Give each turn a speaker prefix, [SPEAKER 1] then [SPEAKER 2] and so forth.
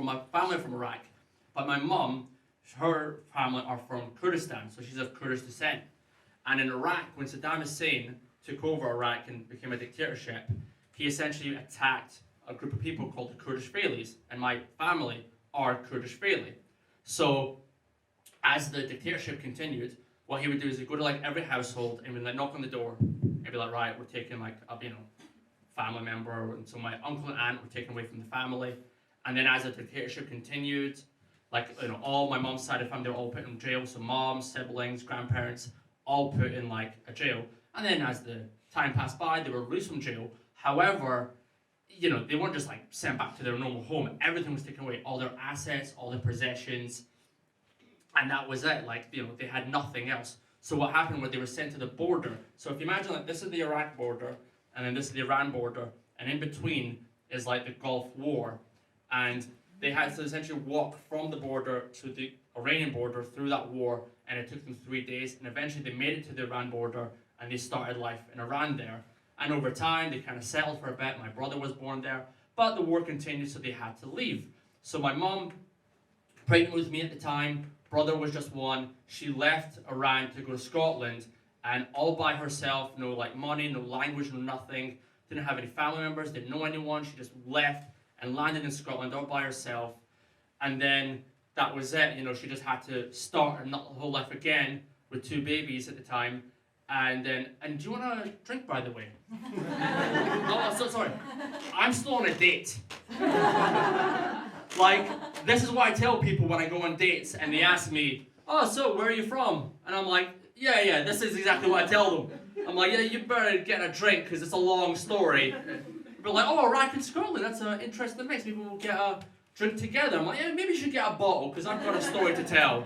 [SPEAKER 1] my family are from Iraq, but my mum, her family are from Kurdistan, so she's of Kurdish descent. And in Iraq, when Saddam Hussein took over Iraq and became a dictatorship, he essentially attacked a group of people called the Kurdish Falis, and my family are Kurdish Fali. So as the dictatorship continued, what he would do is he'd go to like every household and he'd like knock on the door and be like, right, we're taking like a family member, and so my uncle and aunt were taken away from the family. And then as the dictatorship continued, like all my mom's side of the family, they were all put in jail. So moms, siblings, grandparents, all put in like a jail. And then as the time passed by, they were released from jail. However, they weren't just like sent back to their normal home. Everything was taken away, all their assets, all their possessions, and that was it. Like, they had nothing else. So what happened was they were sent to the border. So if you imagine, like, this is the Iraq border, and then this is the Iran border, and in between is like the Gulf War, and they had to essentially walk from the border to the Iranian border through that war, and it took them 3 days, and eventually they made it to the Iran border, and they started life in Iran there. And over time, they kind of settled for a bit. My brother was born there, but the war continued, so they had to leave. So my mom, pregnant with me at the time, brother was just one. She left Iran to go to Scotland, and all by herself, no like money, no language, no nothing. Didn't have any family members, didn't know anyone. She just left and landed in Scotland all by herself. And then that was it. She just had to start her whole life again with 2 babies at the time. And do you want a drink, by the way? Oh, so sorry. I'm still on a date. Like, this is what I tell people when I go on dates and they ask me, oh, so where are you from? And I'm like, yeah, this is exactly what I tell them. I'm like, yeah, you better get a drink because it's a long story. But like, oh, Iraq and Scotland, that's an interesting mix. Maybe we'll get a drink together. I'm like, yeah, maybe you should get a bottle because I've got a story to tell.